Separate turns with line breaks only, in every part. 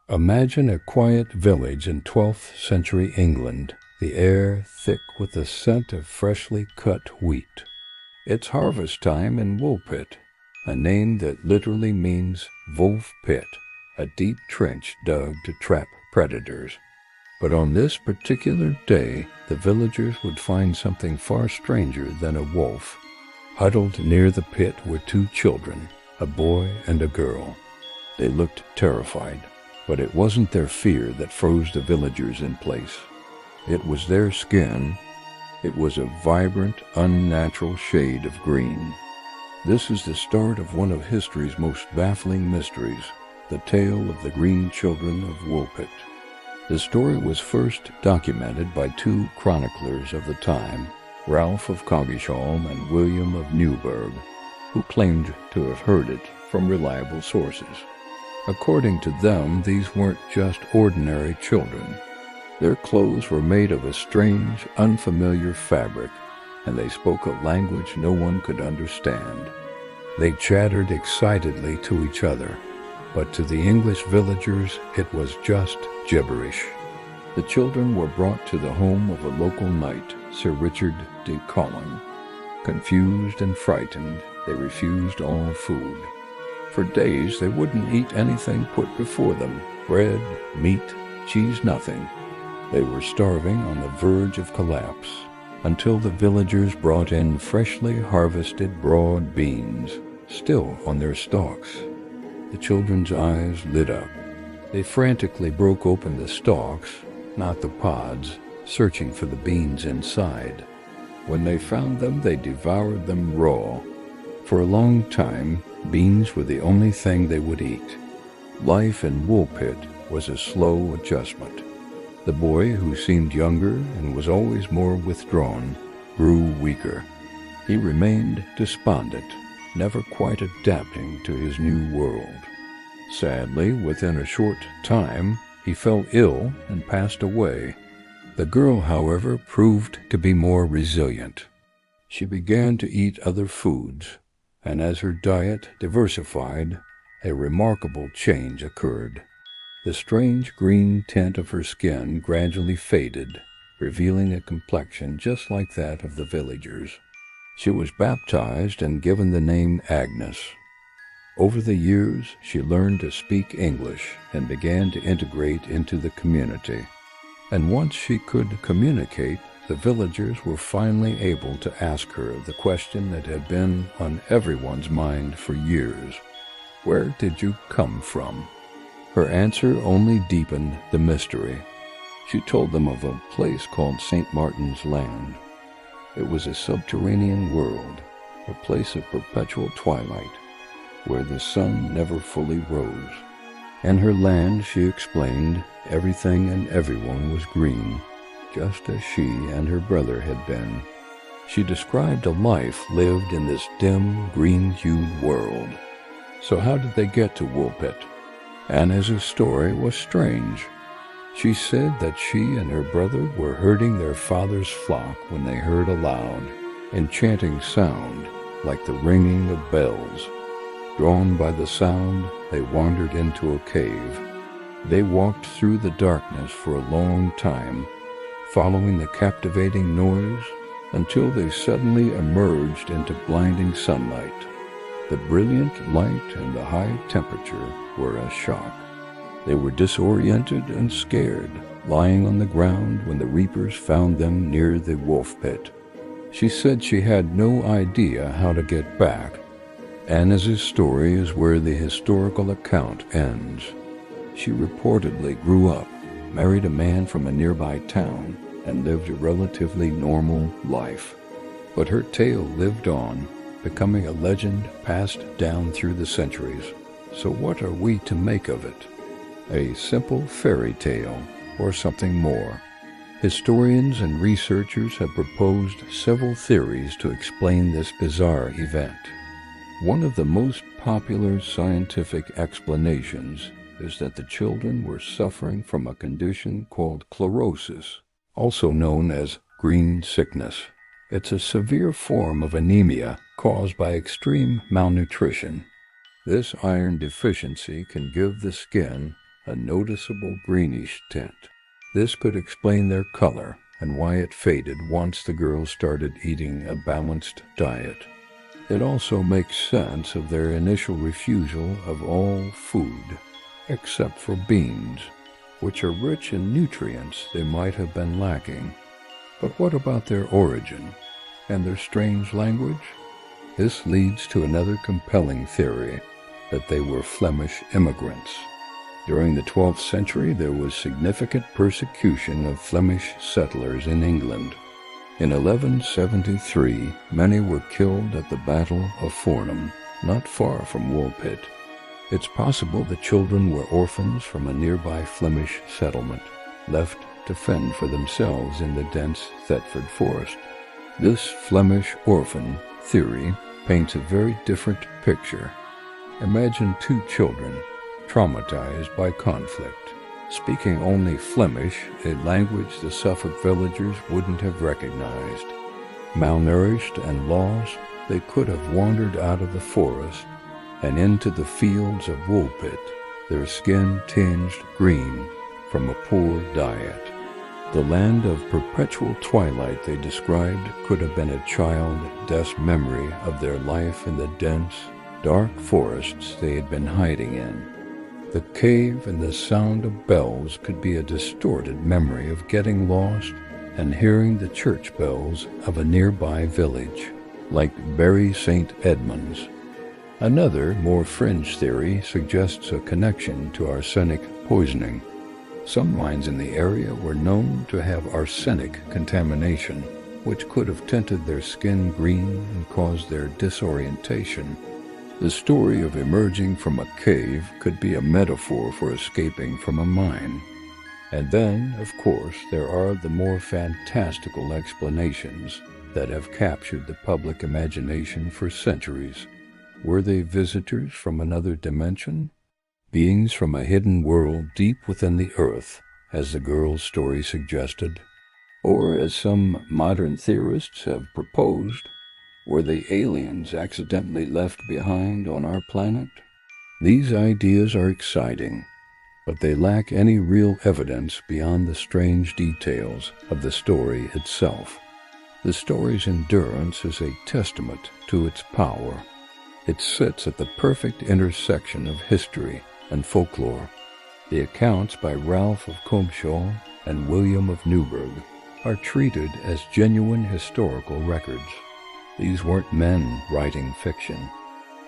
Imagine a quiet village in 12th century England, the air thick with the scent of freshly cut wheat. It's harvest time in Woolpit, a name that literally means wolf pit, a deep trench dug to trap predators. But on this particular day, the villagers would find something far stranger than a wolf. Huddled near the pit were two children, a boy and a girl. They looked terrified, but it wasn't their fear that froze the villagers in place. It was their skin. It was a vibrant, unnatural shade of green. This is the start of one of history's most baffling mysteries, the tale of the green children of Woolpit. The story was first documented by two chroniclers of the time, Ralph of Coggeshall and William of Newburgh, who claimed to have heard it from reliable sources. According to them, these weren't just ordinary children. Their clothes were made of a strange, unfamiliar fabric, and they spoke a language no one could understand. They chattered excitedly to each other, but to the English villagers it was just gibberish. The children were brought to the home of a local knight, Sir Richard de Colin. Confused and frightened, they refused all food. For days they wouldn't eat anything put before them, bread, meat, cheese, nothing. They were starving on the verge of collapse, until the villagers brought in freshly harvested broad beans, still on their stalks. The children's eyes lit up. They frantically broke open the stalks, not the pods, searching for the beans inside. When they found them, they devoured them raw. For a long time, beans were the only thing they would eat. Life in Woolpit was a slow adjustment. The boy, who seemed younger and was always more withdrawn, grew weaker. He remained despondent, never quite adapting to his new world. Sadly, within a short time, he fell ill and passed away. The girl, however, proved to be more resilient. She began to eat other foods, and as her diet diversified, a remarkable change occurred. The strange green tint of her skin gradually faded, revealing a complexion just like that of the villagers. She was baptized and given the name Agnes. Over the years, she learned to speak English and began to integrate into the community. And once she could communicate, the villagers were finally able to ask her the question that had been on everyone's mind for years. Where did you come from? Her answer only deepened the mystery. She told them of a place called St. Martin's Land. It was a subterranean world, a place of perpetual twilight, where the sun never fully rose. In her land, she explained, everything and everyone was green, just as she and her brother had been. She described a life lived in this dim, green-hued world. So how did they get to Woolpit? Anna's story was strange. She said that she and her brother were herding their father's flock when they heard a loud, enchanting sound, like the ringing of bells. Drawn by the sound, they wandered into a cave. They walked through the darkness for a long time, following the captivating noise, until they suddenly emerged into blinding sunlight. The brilliant light and the high temperature were a shock. They were disoriented and scared, lying on the ground when the reapers found them near the wolf pit. She said she had no idea how to get back. Anna's story is where the historical account ends. She reportedly grew up, married a man from a nearby town, and lived a relatively normal life. But her tale lived on, becoming a legend passed down through the centuries. So what are we to make of it? A simple fairy tale, or something more? Historians and researchers have proposed several theories to explain this bizarre event. One of the most popular scientific explanations is that the children were suffering from a condition called chlorosis, also known as green sickness. It's a severe form of anemia caused by extreme malnutrition. This iron deficiency can give the skin a noticeable greenish tint. This could explain their color and why it faded once the girls started eating a balanced diet. It also makes sense of their initial refusal of all food, except for beans, which are rich in nutrients they might have been lacking. But what about their origin and their strange language? This leads to another compelling theory, that they were Flemish immigrants. During the 12th century, there was significant persecution of Flemish settlers in England. In 1173, many were killed at the Battle of Fornham, not far from Woolpit. It's possible the children were orphans from a nearby Flemish settlement, left to fend for themselves in the dense Thetford forest. This Flemish orphan theory paints a very different picture. Imagine two children, traumatized by conflict, speaking only Flemish, a language the Suffolk villagers wouldn't have recognized. Malnourished and lost, they could have wandered out of the forest and into the fields of Woolpit, their skin tinged green from a poor diet. The land of perpetual twilight they described could have been a child's memory of their life in the dense, dark forests they had been hiding in. The cave and the sound of bells could be a distorted memory of getting lost and hearing the church bells of a nearby village, like Bury St. Edmunds. Another, more fringe theory suggests a connection to arsenic poisoning. Some mines in the area were known to have arsenic contamination, which could have tinted their skin green and caused their disorientation. The story of emerging from a cave could be a metaphor for escaping from a mine. And then, of course, there are the more fantastical explanations that have captured the public imagination for centuries. Were they visitors from another dimension? Beings from a hidden world deep within the earth, as the girl's story suggested? Or, as some modern theorists have proposed, were they aliens accidentally left behind on our planet? These ideas are exciting, but they lack any real evidence beyond the strange details of the story itself. The story's endurance is a testament to its power. It sits at the perfect intersection of history and folklore. The accounts by Ralph of Comshaw and William of Newburgh are treated as genuine historical records. These weren't men writing fiction.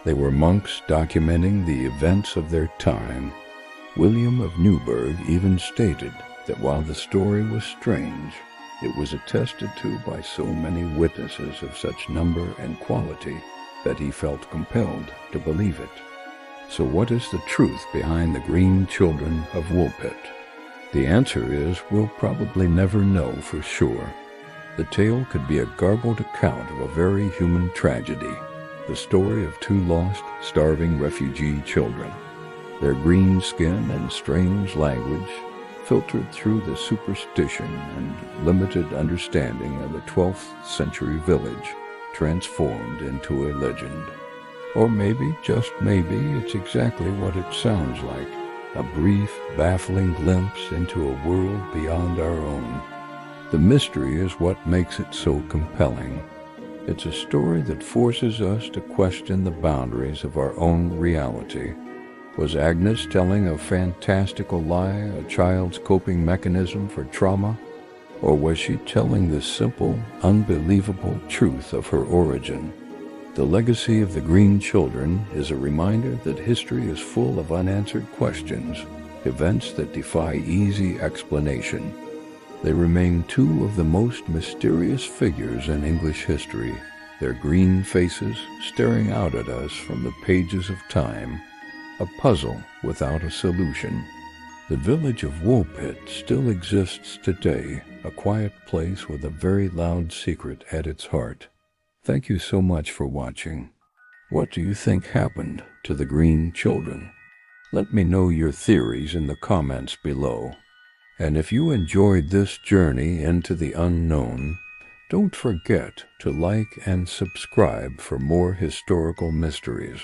They were monks documenting the events of their time. William of Newburgh even stated that while the story was strange, it was attested to by so many witnesses of such number and quality that he felt compelled to believe it. So what is the truth behind the green children of Woolpit? The answer is we'll probably never know for sure. The tale could be a garbled account of a very human tragedy, the story of two lost, starving refugee children. Their green skin and strange language, filtered through the superstition and limited understanding of a 12th century village, transformed into a legend. Or maybe, just maybe, it's exactly what it sounds like, a brief, baffling glimpse into a world beyond our own. The mystery is what makes it so compelling. It's a story that forces us to question the boundaries of our own reality. Was Agnes telling a fantastical lie, a child's coping mechanism for trauma? Or was she telling the simple, unbelievable truth of her origin? The legacy of the Green Children is a reminder that history is full of unanswered questions, events that defy easy explanation. They remain two of the most mysterious figures in English history, their green faces staring out at us from the pages of time, a puzzle without a solution. The village of Woolpit still exists today, a quiet place with a very loud secret at its heart. Thank you so much for watching. What do you think happened to the Green Children? Let me know your theories in the comments below. And if you enjoyed this journey into the unknown, don't forget to like and subscribe for more historical mysteries.